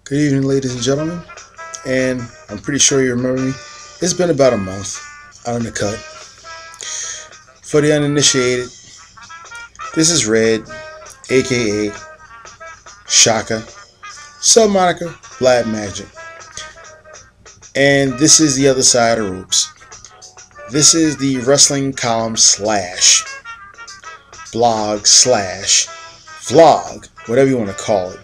Good evening, ladies and gentlemen, and I'm pretty sure you remember me. It's been about a month out in the cut. For the uninitiated, this is Red, aka Shaka, sub moniker Black Magic, and this is the other side of ropes. This is the wrestling column slash blog slash vlog, whatever you want to call it,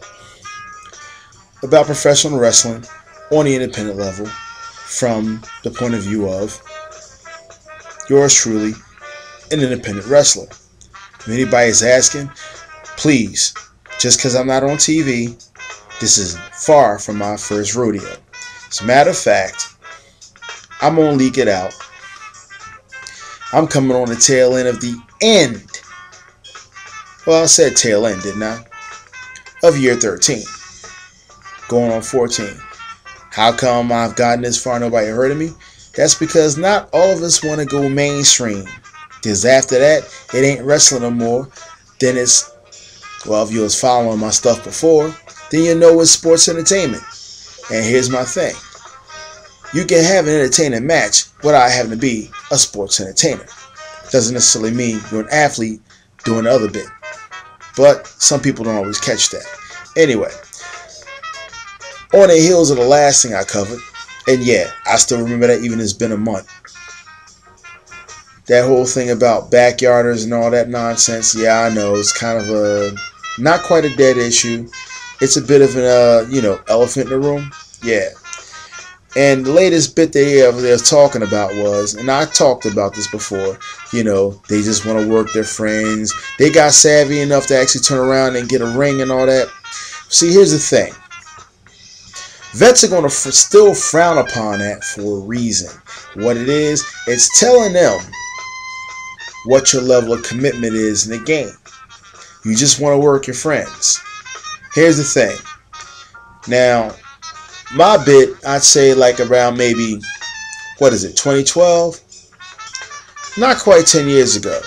about professional wrestling on the independent level from the point of view of yours truly, an independent wrestler. If anybody's asking, please, just because I'm not on TV, this is far from my first rodeo. As a matter of fact, I'm going to leak it out. I'm coming on the tail end of the end. Well, I said tail end, didn't I? Of year 13. Going on 14. How come I've gotten this far and nobody heard of me? That's because not all of us want to go mainstream. Because after that, it ain't wrestling no more. Then it's, well, if you was following my stuff before, then you know it's sports entertainment. And here's my thing. You can have an entertaining match without having to be a sports entertainer. Doesn't necessarily mean you're an athlete doing the other bit. But some people don't always catch that. Anyway, on the heels of the last thing I covered, and yeah, I still remember that even it's been a month. That whole thing about backyarders and all that nonsense, yeah, I know, it's kind of a, not quite a dead issue. It's a bit of an, elephant in the room. Yeah. And the latest bit they were talking about was, and I talked about this before, they just want to work their friends. They got savvy enough to actually turn around and get a ring and all that. See, here's the thing. Vets are going to still frown upon that for a reason. What it is, it's telling them what your level of commitment is in the game. You just want to work your friends. Here's the thing. Now, my bit, I'd say like around maybe, 2012? Not quite 10 years ago.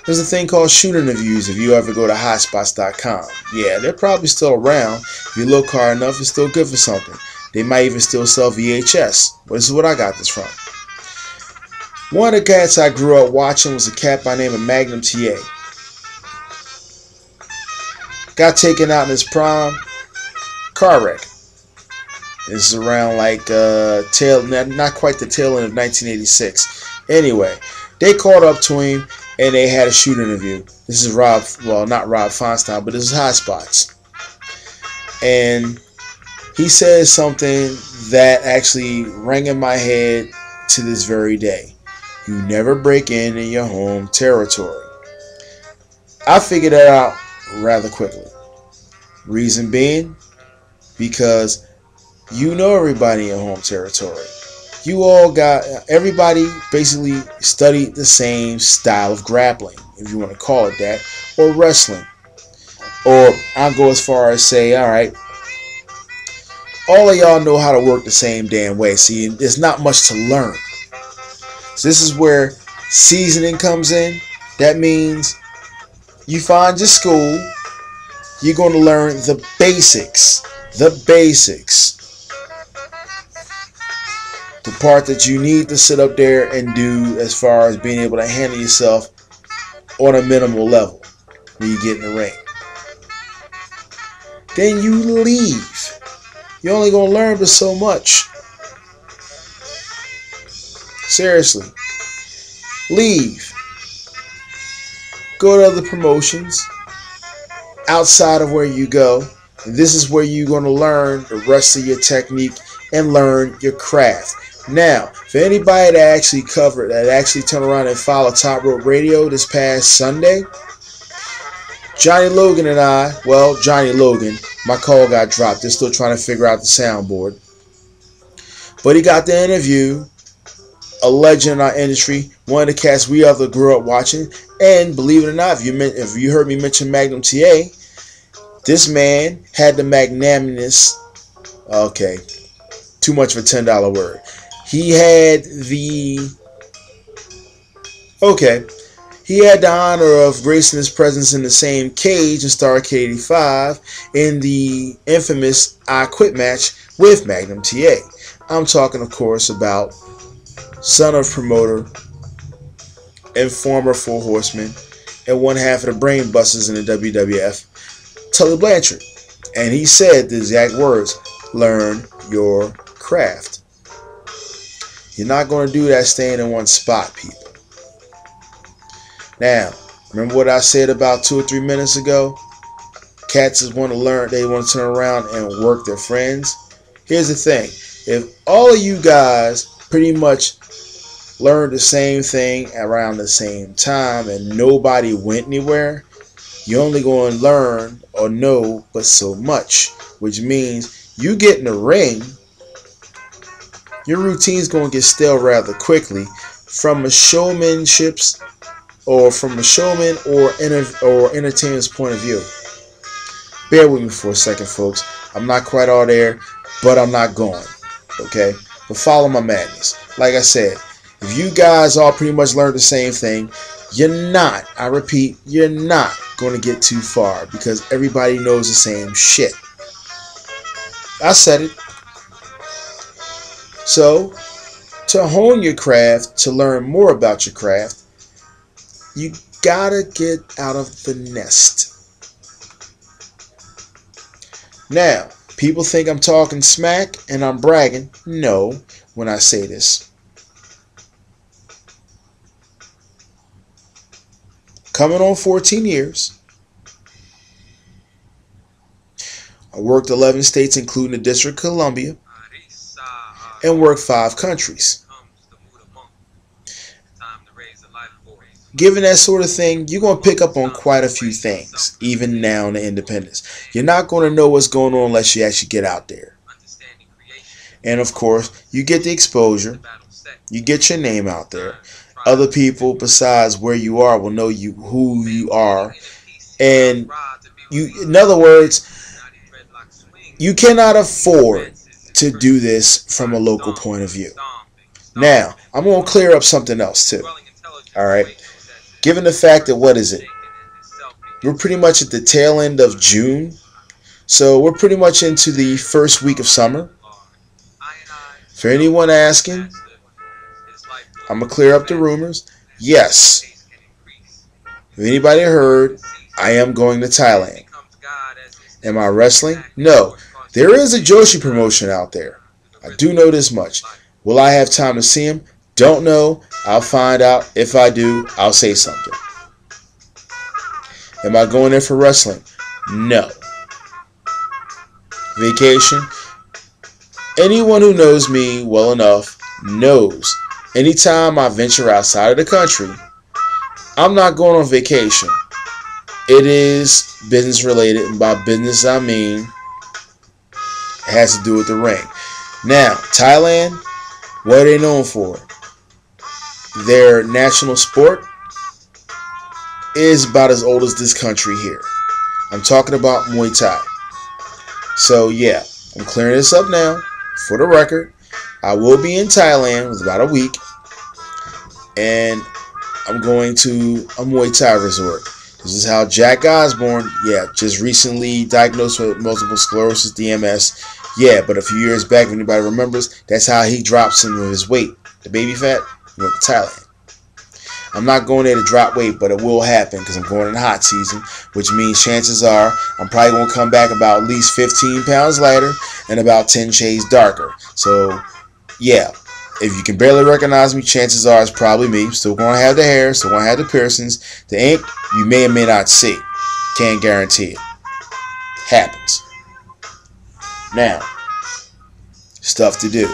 There's a thing called shoot interviews if you ever go to hotspots.com. Yeah, they're probably still around. If you look hard enough, it's still good for something. They might even still sell VHS. But this is what I got this from. One of the cats I grew up watching was a cat by the name of Magnum TA. Got taken out in his prime. Car wreck. This is around like not quite the tail end of 1986. Anyway, they caught up to him and they had a shoot interview. This is not Rob Feinstein, but this is Hot Spots. And he says something that actually rang in my head to this very day. You never break in your home territory. I figured that out rather quickly. Reason being, because you know everybody in your home territory. Everybody basically studied the same style of grappling, if you want to call it that, or wrestling. Or I'll go as far as say, alright, all of y'all know how to work the same damn way. See, there's not much to learn. So this is where seasoning comes in. That means you find your school, you're going to learn the basics. The basics. The part that you need to sit up there and do as far as being able to handle yourself on a minimal level when you get in the ring. Then you leave. You're only going to learn but so much. Seriously. Leave. Go to other promotions outside of where you go. And this is where you're going to learn the rest of your technique and learn your craft. Now, for anybody that actually turned around and followed Top Rope Radio this past Sunday, Johnny Logan, my call got dropped. They're still trying to figure out the soundboard. But he got the interview, a legend in our industry, one of the cats we other grew up watching, and believe it or not, if you heard me mention Magnum TA, this man had the magnanimous, okay, too much of a $10 word. He He had the honor of gracing his presence in the same cage in Starrcade 85 in the infamous I Quit match with Magnum TA. I'm talking, of course, about son of promoter and former Four Horseman and one half of the Brain Busters in the WWF, Tully Blanchard. And he said the exact words, "Learn your craft." You're not going to do that staying in one spot, people. Now, remember what I said about 2 or 3 minutes ago? Cats just want to learn, they want to turn around and work their friends. Here's the thing. If all of you guys pretty much learned the same thing around the same time and nobody went anywhere, you're only going to learn or know but so much, which means you get in the ring, your routine's going to get stale rather quickly from a showmanship's or from a showman or entertainer's point of view. Bear with me for a second, folks. I'm not quite all there, but I'm not going. Okay? But follow my madness. Like I said, if you guys all pretty much learned the same thing, you're not, I repeat, you're not going to get too far because everybody knows the same shit. I said it. So, to hone your craft, to learn more about your craft, you gotta get out of the nest. Now, people think I'm talking smack and I'm bragging. No, when I say this. Coming on 14 years. I worked 11 states, including the District of Columbia, and worked 5 countries. Given that sort of thing, you're going to pick up on quite a few things, even now in the independents. You're not going to know what's going on unless you actually get out there. And of course, you get the exposure, you get your name out there. Other people besides where you are will know you who you are. And you, in other words, you cannot afford to do this from a local point of view. Now, I'm going to clear up something else too. Alright? Given the fact that, what is it? We're pretty much at the tail end of June. So we're pretty much into the first week of summer. For anyone asking, I'm going to clear up the rumors. Yes. If anybody heard, I am going to Thailand. Am I wrestling? No. There is a Joshi promotion out there. I do know this much. Will I have time to see him? Don't know. I'll find out. If I do, I'll say something. Am I going there for wrestling? No. Vacation? Anyone who knows me well enough knows anytime I venture outside of the country, I'm not going on vacation. It is business related, and by business I mean it has to do with the ring. Now, Thailand, what are they known for? Their national sport is about as old as this country here. I'm talking about Muay Thai. So yeah, I'm clearing this up now. For the record, I will be in Thailand in about a week, and I'm going to a Muay Thai resort. This is how Jack Osborne, just recently diagnosed with multiple sclerosis, DMS. Yeah, but a few years back, if anybody remembers, that's how he dropped some of his weight. The baby fat, he went to Thailand. I'm not going there to drop weight, but it will happen because I'm going in the hot season, which means chances are I'm probably going to come back about at least 15 pounds lighter and about 10 shades darker. So, yeah, if you can barely recognize me, chances are it's probably me. Still going to have the hair, still going to have the piercings. The ink, you may or may not see. Can't guarantee it. Happens. Now, stuff to do.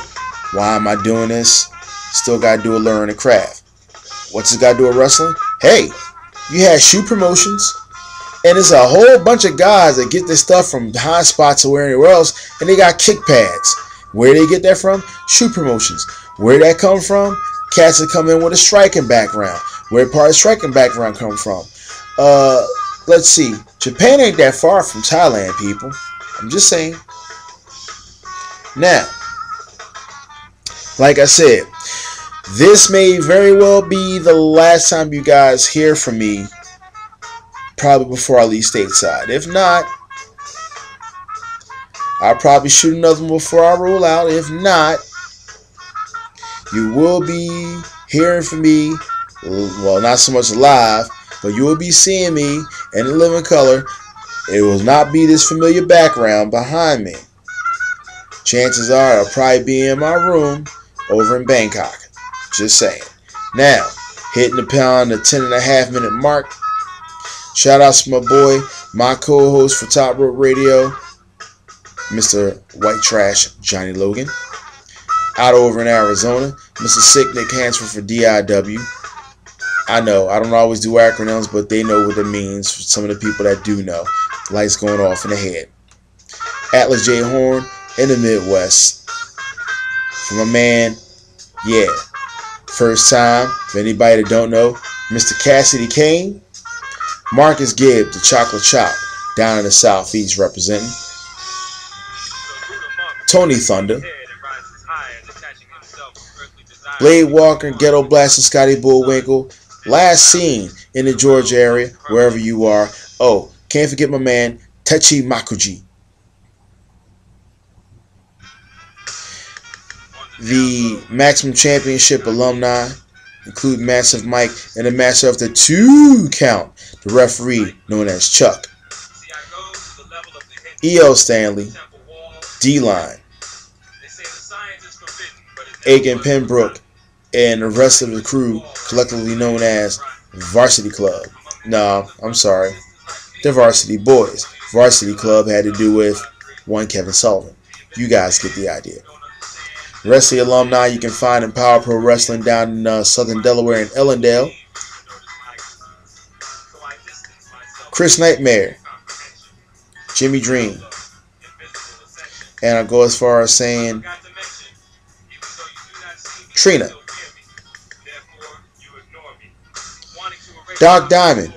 Why am I doing this? Still got to do a learn the craft. What's this got to do with wrestling? Hey, you had shoe promotions, and there's a whole bunch of guys that get this stuff from high spots or anywhere else, and they got kick pads. Where they get that from? Shoe promotions. Where that come from? Cats that come in with a striking background. Where part of striking background come from? Let's see. Japan ain't that far from Thailand, people. I'm just saying. Now, like I said, This may very well be the last time you guys hear from me, probably before I leave stateside. If not, I'll probably shoot another one before I roll out. If not, you will be hearing from me, well, not so much live, but you will be seeing me in living color. It will not be this familiar background behind me. Chances are I'll probably be in my room over in Bangkok. Just saying. Now, hitting the pound the 10.5-minute mark. Shout out to my boy, my co-host for Top Rope Radio, Mr. White Trash Johnny Logan. Out over in Arizona, Mr. Sick Nick Hansford for DIW. I know, I don't always do acronyms, but they know what it means for some of the people that do know. Lights going off in the head. Atlas J. Horn in the Midwest. For my man, yeah. First time, for anybody that don't know, Mr. Cassidy Kane. Marcus Gibb, the Chocolate Chop, down in the Southeast representing. Tony Thunder. Blade Walker, Ghetto Blaster, Scotty Bullwinkle. Last seen in the Georgia area, wherever you are. Oh, can't forget my man, Techi Makuji. The Maximum Championship alumni include Massive Mike and the master of the 2 count, the referee known as Chuck. E.L. Stanley, D-Line, Aiken Pembroke, and the rest of the crew collectively known as Varsity Club. No, I'm sorry. The Varsity Boys. Varsity Club had to do with one Kevin Sullivan. You guys get the idea. The rest of the alumni you can find in Power Pro Wrestling down in Southern Delaware and Ellendale. Chris Nightmare, Jimmy Dream, and I'll go as far as saying Trina, Doc Diamond,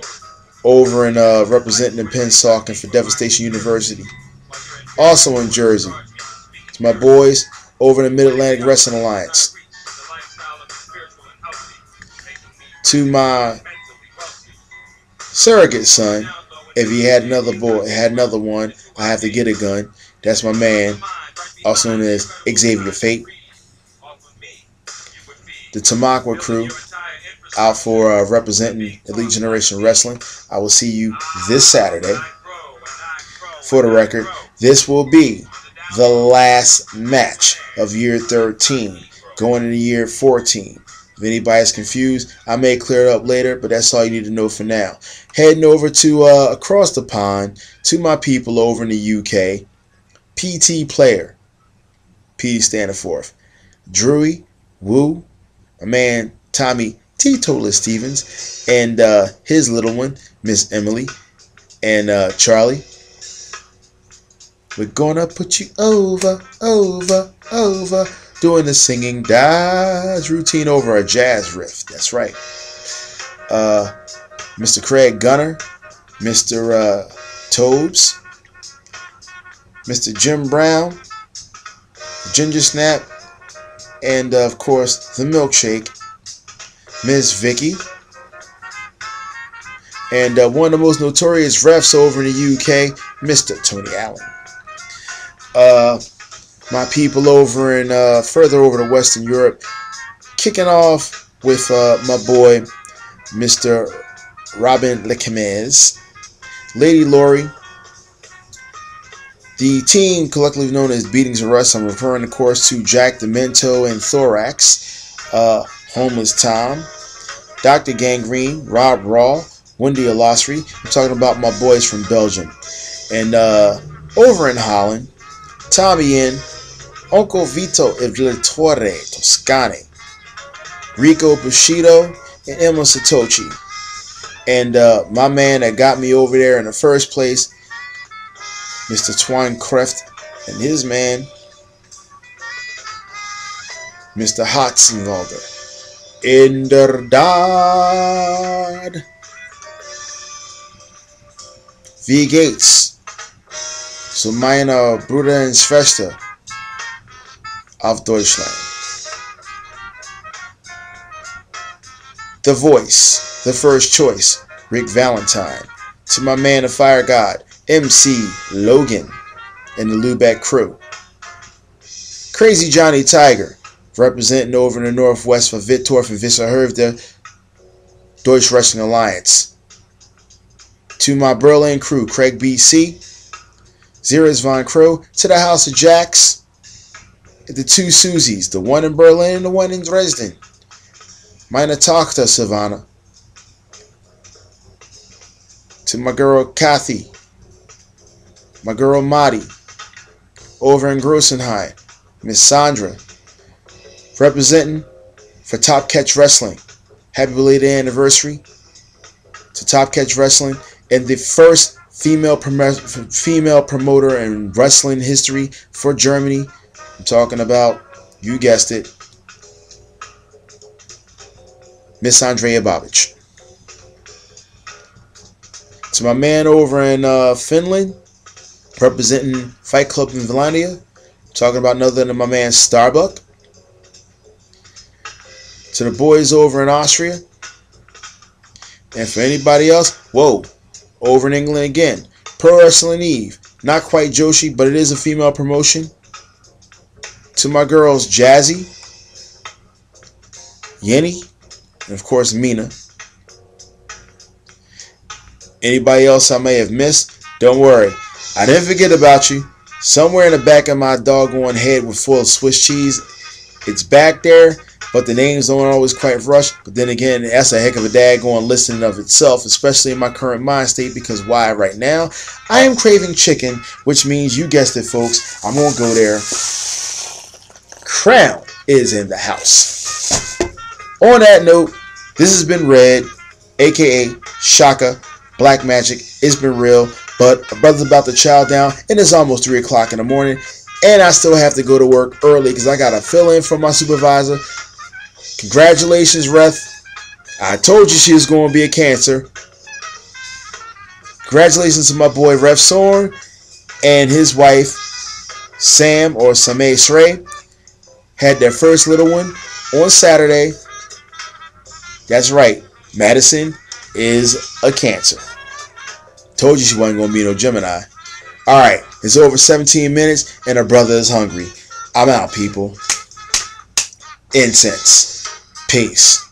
over in representing in Pennsauken for Devastation University. Also in Jersey, it's my boys over in the Mid-Atlantic Wrestling Alliance. To my surrogate son, if he had another one, I have to get a gun. That's my man, also known as Xavier Fate. The Tamakwa crew, out for representing Elite Generation Wrestling. I will see you this Saturday. For the record, this will be the last match of year 13, going into year 14. If anybody's confused, I may clear it up later, but that's all you need to know for now. Heading over to across the pond to my people over in the UK, PT Player, PT standing for Drewy, Woo, my man Tommy Teetotaler Stevens, and his little one, Miss Emily, and Charlie. We're gonna put you over, over, over. Doing the singing Dodge routine over a jazz riff. That's right. Mr. Craig Gunner, Mr. Tobes, Mr. Jim Brown, Ginger Snap, and of course the Milkshake, Miss Vicky, and one of the most notorious refs over in the UK, Mr. Tony Allen. My people over in further over to Western Europe, kicking off with my boy, Mr. Robin Lequemez, Lady Lori, the team collectively known as Beatings of Rust. I'm referring, of course, to Jack Demento and Thorax, Homeless Tom, Dr. Gangrene, Rob Raw, Wendy Olosri. I'm talking about my boys from Belgium. And over in Holland, Tommy in Uncle Vito Evlittore Toscane, Rico Bushido, and Emma Satochi. And my man that got me over there in the first place, Mr. Twine Kreft, and his man, Mr. Hatzenwalder. Inderdaad. Wie geht's? So meine Brüder und Schwester auf Deutschland. The Voice, the first choice, Rick Valentine. To my man, the Fire God, MC Logan, and the Lubeck crew. Crazy Johnny Tiger, representing over in the Northwest for Vittorf and Visserhövde, Deutsch Wrestling Alliance. To my Berlin crew, Craig BC, Zeres Von Crow, to the House of Jacks, the two Susies, the one in Berlin and the one in Dresden. Meine Tochter Savannah. To my girl Kathy, my girl Madi, over in Grossenheim, Miss Sandra, representing for Top Catch Wrestling. Happy belated anniversary to Top Catch Wrestling and the first female promoter in wrestling history for Germany. I'm talking about, you guessed it, Miss Andrea Babic. To my man over in Finland, representing Fight Club in Finlandia, talking about none other than my man Starbuck. To the boys over in Austria, and for anybody else, whoa, over in England again, Pro Wrestling Eve, not quite Joshi, but it is a female promotion. To my girls Jazzy, Yenny, and of course Mina. Anybody else I may have missed, don't worry, I didn't forget about you. Somewhere in the back of my doggone head with full of Swiss cheese, it's back there, but the names don't always quite rush. But then again, that's a heck of a daggone listening of itself, especially in my current mind state, because why right now? I am craving chicken, which means, you guessed it folks, I'm going to go there. Crown is in the house. On that note, this has been Red, aka Shaka, Black Magic. It's been real, but my brother's about to chow down, and it's almost 3 o'clock in the morning, and I still have to go to work early because I got to fill in for my supervisor. Congratulations, Reth. I told you she was going to be a Cancer. Congratulations to my boy Ref Sorn and his wife Sam, or Samay Sray. Had their first little one on Saturday. That's right, Madison is a Cancer. Told you she wasn't going to be no Gemini. Alright, it's over 17 minutes and her brother is hungry. I'm out, people. Incense. Peace.